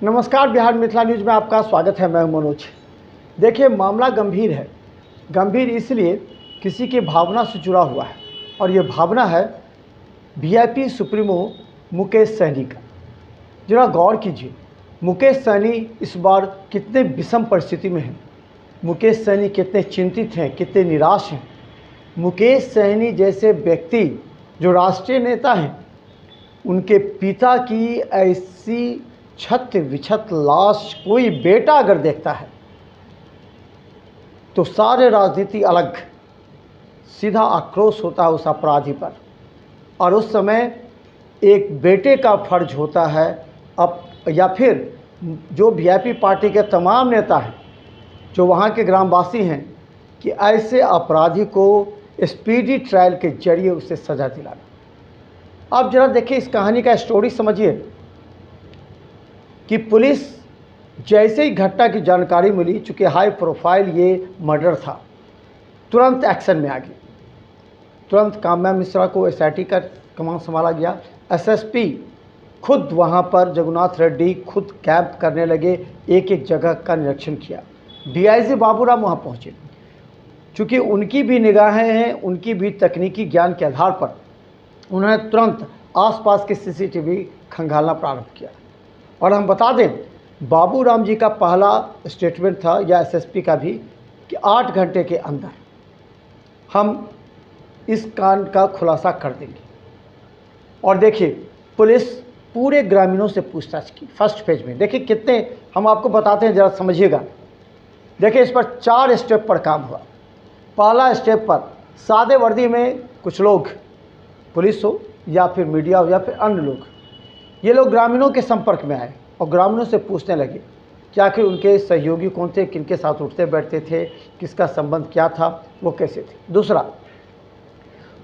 नमस्कार, बिहार मिथिला न्यूज़ में आपका स्वागत है। मैं मनोज। देखिए, मामला गंभीर है। गंभीर इसलिए किसी की भावना से जुड़ा हुआ है और ये भावना है वीआईपी सुप्रीमो मुकेश सहनी का। जरा गौर कीजिए, मुकेश सहनी इस बार कितने विषम परिस्थिति में हैं। मुकेश सहनी कितने चिंतित हैं, कितने निराश हैं। मुकेश सहनी जैसे व्यक्ति जो राष्ट्रीय नेता हैं, उनके पिता की ऐसी छत विछत लाश कोई बेटा अगर देखता है तो सारे राजनीति अलग, सीधा आक्रोश होता है उस अपराधी पर। और उस समय एक बेटे का फर्ज होता है अब, या फिर जो वीआईपी पार्टी के तमाम नेता हैं, जो वहाँ के ग्रामवासी हैं, कि ऐसे अपराधी को स्पीडी ट्रायल के जरिए उसे सज़ा दिलाना। अब जरा देखिए, इस कहानी का स्टोरी समझिए कि पुलिस जैसे ही घटना की जानकारी मिली, चूँकि हाई प्रोफाइल ये मर्डर था, तुरंत एक्शन में आ गई। तुरंत काम्या मिश्रा को एसआईटी का कमान संभाला गया। एसएसपी खुद वहाँ पर जगन्नाथ रेड्डी खुद कैंप करने लगे, एक एक जगह का निरीक्षण किया। डीआईजी बाबूराम वहाँ पहुँचे। चूँकि उनकी भी निगाहें हैं, उनकी भी तकनीकी ज्ञान के आधार पर उन्होंने तुरंत आसपास के सीसीटीवी खंगालना प्रारंभ किया। और हम बता दें, बाबूराम जी का पहला स्टेटमेंट था, या एसएसपी का भी, कि 8 घंटे के अंदर हम इस कांड का खुलासा कर देंगे। और देखिए, पुलिस पूरे ग्रामीणों से पूछताछ की फर्स्ट फेज में। देखिए कितने, हम आपको बताते हैं, ज़रा समझिएगा। देखिए, इस पर 4 स्टेप पर काम हुआ। पहला स्टेप पर सादे वर्दी में कुछ लोग, पुलिस हो या फिर मीडिया हो या फिर अन्य लोग, ये लोग ग्रामीणों के संपर्क में आए और ग्रामीणों से पूछने लगे कि आखिर उनके सहयोगी कौन थे, किनके साथ उठते बैठते थे, किसका संबंध क्या था, वो कैसे थे। दूसरा,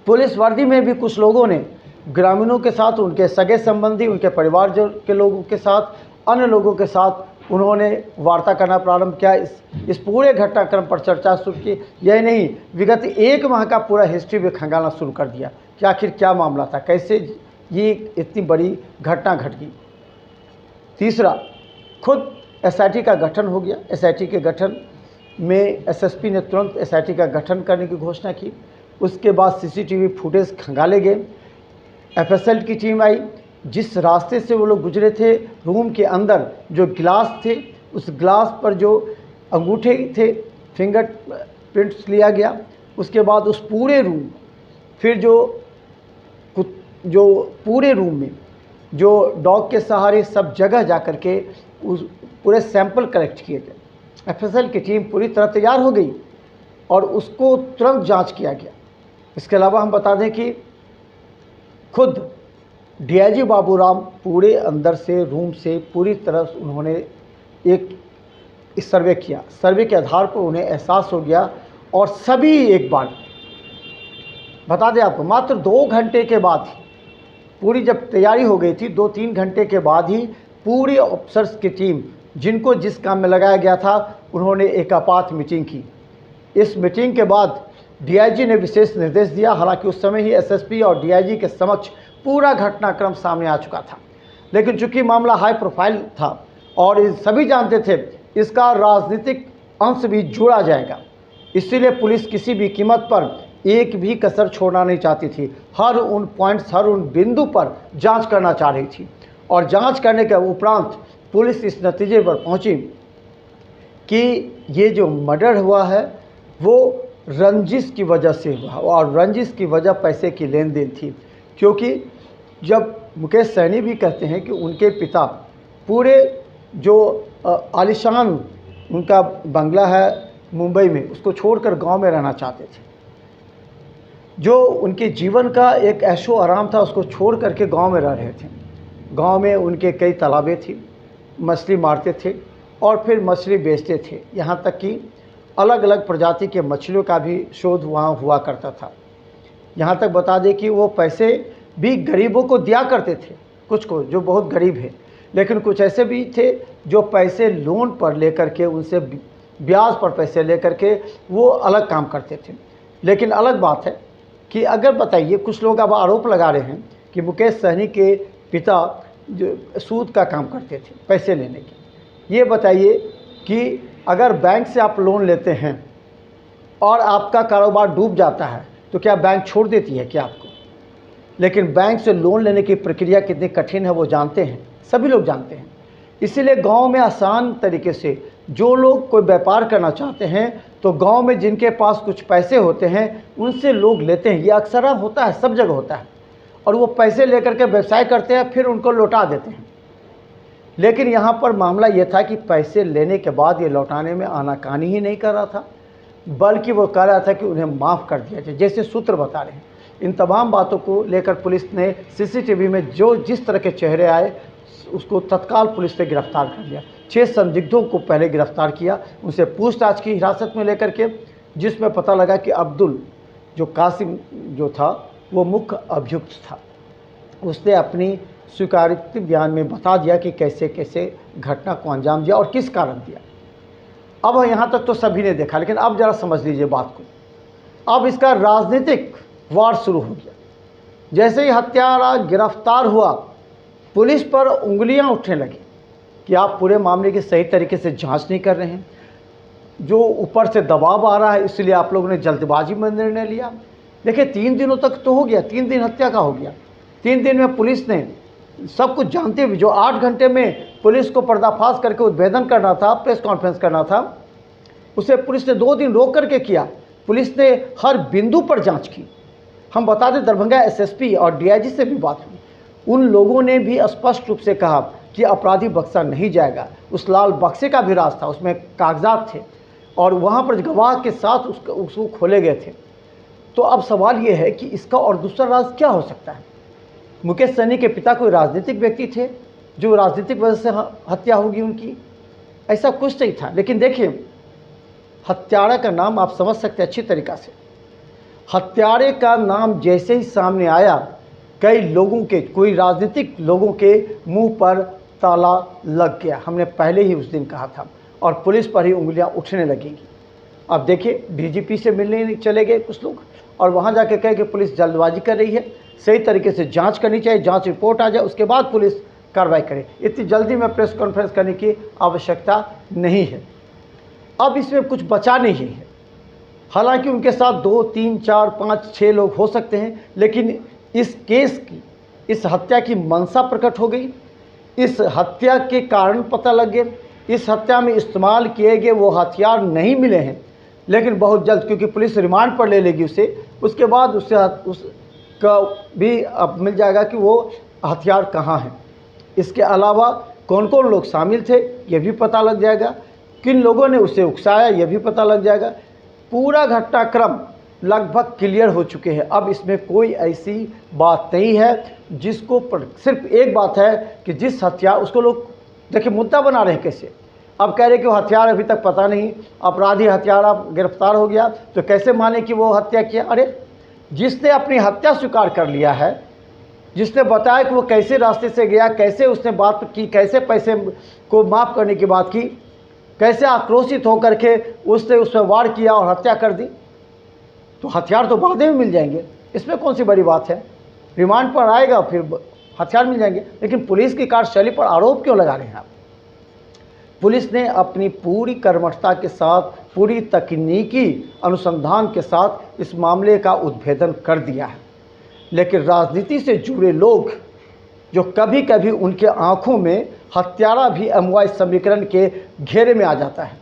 पुलिस वर्दी में भी कुछ लोगों ने ग्रामीणों के साथ, उनके सगे संबंधी, उनके परिवार के लोगों के साथ, अन्य लोगों के साथ उन्होंने वार्ता करना प्रारंभ किया। इस पूरे घटनाक्रम पर चर्चा शुरू की। यही नहीं, विगत 1 माह का पूरा हिस्ट्री भी खंगालना शुरू कर दिया कि आखिर क्या मामला था, कैसे ये इतनी बड़ी घटना घट गई। तीसरा, खुद एसआईटी का गठन हो गया। एसआईटी के गठन में एसएसपी ने तुरंत एसआईटी का गठन करने की घोषणा की। उसके बाद सीसीटीवी फुटेज खंगाले गए। एफएसएल की टीम आई। जिस रास्ते से वो लोग गुजरे थे, रूम के अंदर जो गिलास थे, उस गिलास पर जो अंगूठे थे, फिंगर प्रिंट्स लिया गया। उसके बाद उस पूरे रूम, फिर जो पूरे रूम में जो डॉग के सहारे सब जगह जा कर के उस पूरे सैंपल कलेक्ट किए गए। एफएसएल की टीम पूरी तरह तैयार हो गई और उसको तुरंत जांच किया गया। इसके अलावा हम बता दें कि खुद डीआईजी बाबूराम पूरे अंदर से, रूम से पूरी तरह उन्होंने एक सर्वे किया। सर्वे के आधार पर उन्हें एहसास हो गया और सभी, एक बार बता दें आपको, मात्र 2 घंटे के बाद ही, पूरी जब तैयारी हो गई थी, 2-3 घंटे के बाद ही पूरी ऑफिसर्स की टीम, जिनको जिस काम में लगाया गया था, उन्होंने एक आपात मीटिंग की। इस मीटिंग के बाद डीआईजी ने विशेष निर्देश दिया। हालांकि उस समय ही एसएसपी और डीआईजी के समक्ष पूरा घटनाक्रम सामने आ चुका था, लेकिन चूंकि मामला हाई प्रोफाइल था और सभी जानते थे इसका राजनीतिक अंश भी जोड़ा जाएगा, इसीलिए पुलिस किसी भी कीमत पर एक भी कसर छोड़ना नहीं चाहती थी। हर उन पॉइंट्स, हर उन बिंदु पर जांच करना चाह रही थी। और जांच करने के उपरांत पुलिस इस नतीजे पर पहुंची कि ये जो मर्डर हुआ है वो रंजिश की वजह से हुआ, और रंजिश की वजह पैसे की लेन देन थी। क्योंकि जब मुकेश सहनी भी कहते हैं कि उनके पिता पूरे जो आलिशान उनका बंगला है मुंबई में, उसको छोड़कर गांव में रहना चाहते थे। जो उनके जीवन का एक ऐशो आराम था, उसको छोड़ करके गांव में रह रहे थे। गांव में उनके कई तालाबें थी, मछली मारते थे और फिर मछली बेचते थे। यहाँ तक कि अलग अलग प्रजाति के मछलियों का भी शोध वहाँ हुआ करता था। यहाँ तक बता दें कि वो पैसे भी गरीबों को दिया करते थे, कुछ को जो बहुत गरीब है, लेकिन कुछ ऐसे भी थे जो पैसे लोन पर लेकर के, उनसे ब्याज पर पैसे लेकर के वो अलग काम करते थे। लेकिन अलग बात है कि अगर बताइए, कुछ लोग अब आरोप लगा रहे हैं कि मुकेश सहनी के पिता जो सूद का काम करते थे, पैसे लेने के। ये बताइए कि अगर बैंक से आप लोन लेते हैं और आपका कारोबार डूब जाता है तो क्या बैंक छोड़ देती है क्या आपको? लेकिन बैंक से लोन लेने की प्रक्रिया कितनी कठिन है वो जानते हैं, सभी लोग जानते हैं। इसीलिए गांव में आसान तरीके से जो लोग कोई व्यापार करना चाहते हैं तो गांव में जिनके पास कुछ पैसे होते हैं उनसे लोग लेते हैं। ये अक्सर होता है, सब जगह होता है, और वो पैसे लेकर के व्यवसाय करते हैं, फिर उनको लौटा देते हैं। लेकिन यहाँ पर मामला ये था कि पैसे लेने के बाद ये लौटाने में आनाकानी ही नहीं कर रहा था, बल्कि वो कह रहा था कि उन्हें माफ़ कर दिया जाए, जैसे सूत्र बता रहे हैं। इन तमाम बातों को लेकर पुलिस ने सीसीटीवी में जिस तरह के चेहरे आए उसको तत्काल पुलिस ने गिरफ्तार कर लिया। 6 संदिग्धों को पहले गिरफ्तार किया, उनसे पूछताछ की हिरासत में लेकर के, जिसमें पता लगा कि अब्दुल जो कासिम जो था वो मुख्य अभियुक्त था। उसने अपनी स्वीकारोक्ति बयान में बता दिया कि कैसे कैसे घटना को अंजाम दिया और किस कारण दिया। अब यहाँ तक तो सभी ने देखा, लेकिन अब ज़रा समझ लीजिए बात को। अब इसका राजनीतिक वार शुरू हो गया। जैसे ही हत्यारा गिरफ्तार हुआ, पुलिस पर उंगलियां उठने लगी कि आप पूरे मामले की सही तरीके से जांच नहीं कर रहे हैं, जो ऊपर से दबाव आ रहा है, इसलिए आप लोगों ने जल्दबाजी में निर्णय लिया। देखिए 3 दिनों तक तो हो गया, 3 दिन हत्या का हो गया। 3 दिन में पुलिस ने सब कुछ जानते हुए, जो 8 घंटे में पुलिस को पर्दाफाश करके उद्भेदन करना था, प्रेस कॉन्फ्रेंस करना था, उसे पुलिस ने 2 दिन रोक करके किया। पुलिस ने हर बिंदु पर जांच की। हम बता दें, दरभंगा एसएसपी और डीआईजी से भी बात हुई। उन लोगों ने भी स्पष्ट रूप से कहा कि अपराधी बक्सा नहीं जाएगा। उस लाल बक्से का भी राज था, उसमें कागजात थे और वहाँ पर गवाह के साथ उसको खोले गए थे। तो अब सवाल ये है कि इसका और दूसरा राज क्या हो सकता है? मुकेश सहनी के पिता कोई राजनीतिक व्यक्ति थे जो राजनीतिक वजह से हत्या होगी उनकी? ऐसा कुछ नहीं था। लेकिन देखिए, हत्यारा का नाम आप समझ सकते हैं अच्छी तरीक़ा से। हत्यारे का नाम जैसे ही सामने आया, कई लोगों के, कोई राजनीतिक लोगों के मुंह पर ताला लग गया। हमने पहले ही उस दिन कहा था, और पुलिस पर ही उंगलियां उठने लगेंगी। अब देखिए, डीजीपी से मिलने चले गए कुछ लोग और वहां जाके कहे कि पुलिस जल्दबाजी कर रही है, सही तरीके से जांच करनी चाहिए, जांच रिपोर्ट आ जाए उसके बाद पुलिस कार्रवाई करे। इतनी जल्दी में प्रेस कॉन्फ्रेंस करने की आवश्यकता नहीं है। अब इसमें कुछ बचा नहीं है। हालांकि उनके साथ 2, 3, 4, 5, 6 लोग हो सकते हैं, लेकिन इस केस की, इस हत्या की मंशा प्रकट हो गई, इस हत्या के कारण पता लग गए। इस हत्या में इस्तेमाल किए गए वो हथियार नहीं मिले हैं, लेकिन बहुत जल्द, क्योंकि पुलिस रिमांड पर ले लेगी उसे, उसके बाद उसका भी अब मिल जाएगा कि वो हथियार कहाँ हैं। इसके अलावा कौन कौन लोग शामिल थे ये भी पता लग जाएगा, किन लोगों ने उसे उकसाया ये भी पता लग जाएगा। पूरा घटनाक्रम लगभग क्लियर हो चुके हैं। अब इसमें कोई ऐसी बात नहीं है जिसको सिर्फ एक बात है कि जिस हथियार, उसको लोग देखिए मुद्दा बना रहे हैं कैसे। अब कह रहे कि वो हथियार अभी तक पता नहीं, अपराधी हथियार गिरफ्तार हो गया तो कैसे माने कि वो हत्या किया? अरे जिसने अपनी हत्या स्वीकार कर लिया है, जिसने बताया कि वो कैसे रास्ते से गया, कैसे उसने बात की, कैसे पैसे को माफ़ करने की बात की, कैसे आक्रोशित होकर के उसने उस पर वार किया और हत्या कर दी, तो हथियार तो बाद में मिल जाएंगे। इसमें कौन सी बड़ी बात है? रिमांड पर आएगा फिर हथियार मिल जाएंगे। लेकिन पुलिस की कार्यशैली पर आरोप क्यों लगा रहे हैं आप? पुलिस ने अपनी पूरी कर्मठता के साथ, पूरी तकनीकी अनुसंधान के साथ इस मामले का उद्भेदन कर दिया है। लेकिन राजनीति से जुड़े लोग, जो कभी कभी उनके आंखों में हत्यारा भी अमवाय समीकरण के घेरे में आ जाता है,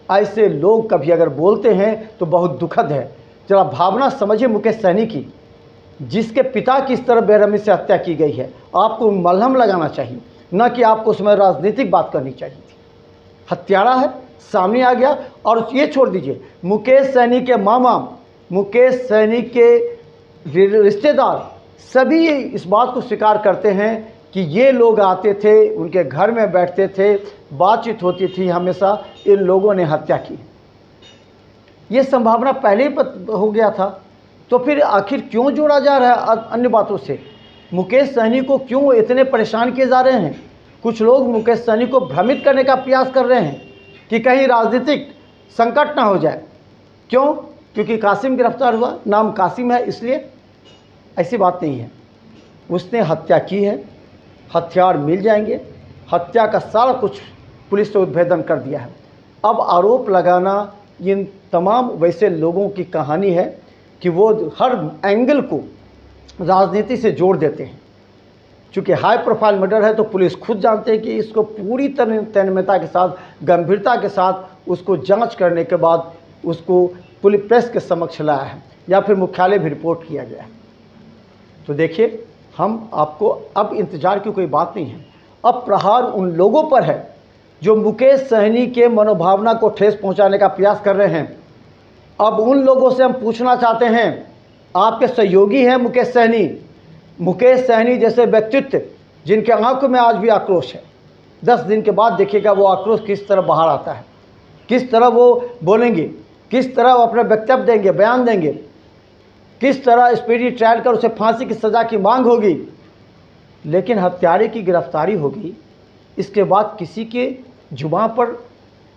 ऐसे लोग कभी अगर बोलते हैं तो बहुत दुखद है। जरा भावना समझिए मुकेश सहनी की, जिसके पिता की इस तरह बेरहमी से हत्या की गई है। आपको मलहम लगाना चाहिए, न कि आपको उसमें राजनीतिक बात करनी चाहिए थी। हत्यारा है, सामने आ गया। और ये छोड़ दीजिए, मुकेश सहनी के मामा, मुकेश सहनी के रिश्तेदार सभी इस बात को स्वीकार करते हैं कि ये लोग आते थे, उनके घर में बैठते थे, बातचीत होती थी, हमेशा इन लोगों ने हत्या की। ये संभावना पहले ही हो गया था, तो फिर आखिर क्यों जोड़ा जा रहा है अन्य बातों से? मुकेश सहनी को क्यों इतने परेशान किए जा रहे हैं? कुछ लोग मुकेश सहनी को भ्रमित करने का प्रयास कर रहे हैं कि कहीं राजनीतिक संकट ना हो जाए। क्यों? क्योंकि कासिम गिरफ्तार हुआ, नाम कासिम है इसलिए। ऐसी बात नहीं है। उसने हत्या की है, हथियार मिल जाएंगे। हत्या का सारा कुछ पुलिस ने उद्भेदन कर दिया है। अब आरोप लगाना इन तमाम वैसे लोगों की कहानी है कि वो हर एंगल को राजनीति से जोड़ देते हैं। चूँकि हाई प्रोफाइल मर्डर है तो पुलिस खुद जानते हैं कि इसको पूरी तन्मयता के साथ, गंभीरता के साथ उसको जांच करने के बाद उसको पुलिस प्रेस के समक्ष लाया है या फिर मुख्यालय भी रिपोर्ट किया गया है। तो देखिए, हम आपको अब इंतज़ार की कोई बात नहीं है। अब प्रहार उन लोगों पर है जो मुकेश सहनी के मनोभावना को ठेस पहुंचाने का प्रयास कर रहे हैं। अब उन लोगों से हम पूछना चाहते हैं, आपके सहयोगी हैं मुकेश सहनी जैसे व्यक्तित्व जिनके आंखों में आज भी आक्रोश है, 10 दिन के बाद देखिएगा वो आक्रोश किस तरह बाहर आता है, किस तरह वो बोलेंगे, किस तरह वो अपना वक्तव्य देंगे, बयान देंगे, किस तरह स्पीडी ट्रायल कर उसे फांसी की सज़ा की मांग होगी। लेकिन हत्यारे की गिरफ्तारी होगी, इसके बाद किसी के जुबान पर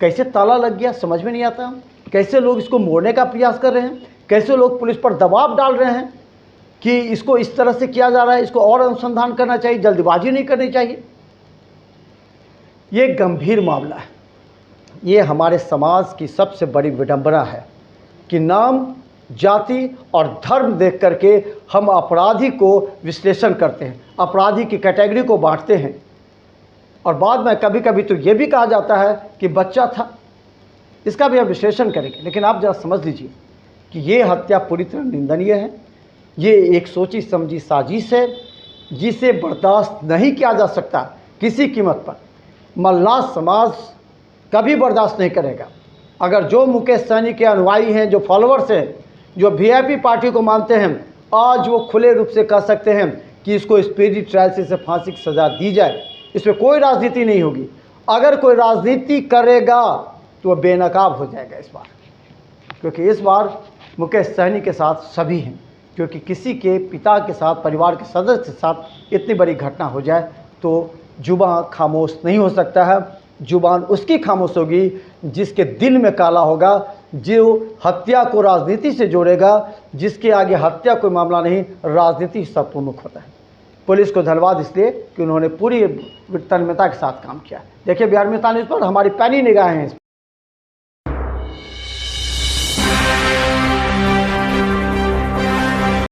कैसे ताला लग गया समझ में नहीं आता। कैसे लोग इसको मोड़ने का प्रयास कर रहे हैं, कैसे लोग पुलिस पर दबाव डाल रहे हैं कि इसको इस तरह से किया जा रहा है, इसको और अनुसंधान करना चाहिए, जल्दबाजी नहीं करनी चाहिए। ये गंभीर मामला है। ये हमारे समाज की सबसे बड़ी विडंबना है कि नाम, जाति और धर्म देख करके हम अपराधी को विश्लेषण करते हैं, अपराधी की कैटेगरी को बांटते हैं और बाद में कभी कभी तो ये भी कहा जाता है कि बच्चा था। इसका भी हम विश्लेषण करेंगे। लेकिन आप जरा समझ लीजिए कि ये हत्या पूरी तरह निंदनीय है। ये एक सोची समझी साजिश है जिसे बर्दाश्त नहीं किया जा सकता किसी कीमत पर। मल्लाह समाज कभी बर्दाश्त नहीं करेगा। अगर जो मुकेश सहनी के अनुयायी हैं, जो फॉलोअर्स हैं, जो वीआईपी पार्टी को मानते हैं, आज वो खुले रूप से कह सकते हैं कि इसको स्पीडी ट्रायल से इसे फांसी की सज़ा दी जाए। इसमें कोई राजनीति नहीं होगी। अगर कोई राजनीति करेगा तो वह बेनकाब हो जाएगा इस बार, क्योंकि इस बार मुकेश सहनी के साथ सभी हैं। क्योंकि किसी के पिता के साथ, परिवार के सदस्य के साथ इतनी बड़ी घटना हो जाए तो जुबान खामोश नहीं हो सकता है। जुबान उसकी खामोश होगी जिसके दिल में काला होगा, जो हत्या को राजनीति से जोड़ेगा, जिसके आगे हत्या कोई मामला नहीं, राजनीति सब प्रमुख होता है। पुलिस को धन्यवाद इसलिए कि उन्होंने पूरी तन्मयता के साथ काम किया। देखिए, बिहार में न्यूज़ पर हमारी पैनी निगाहें हैं।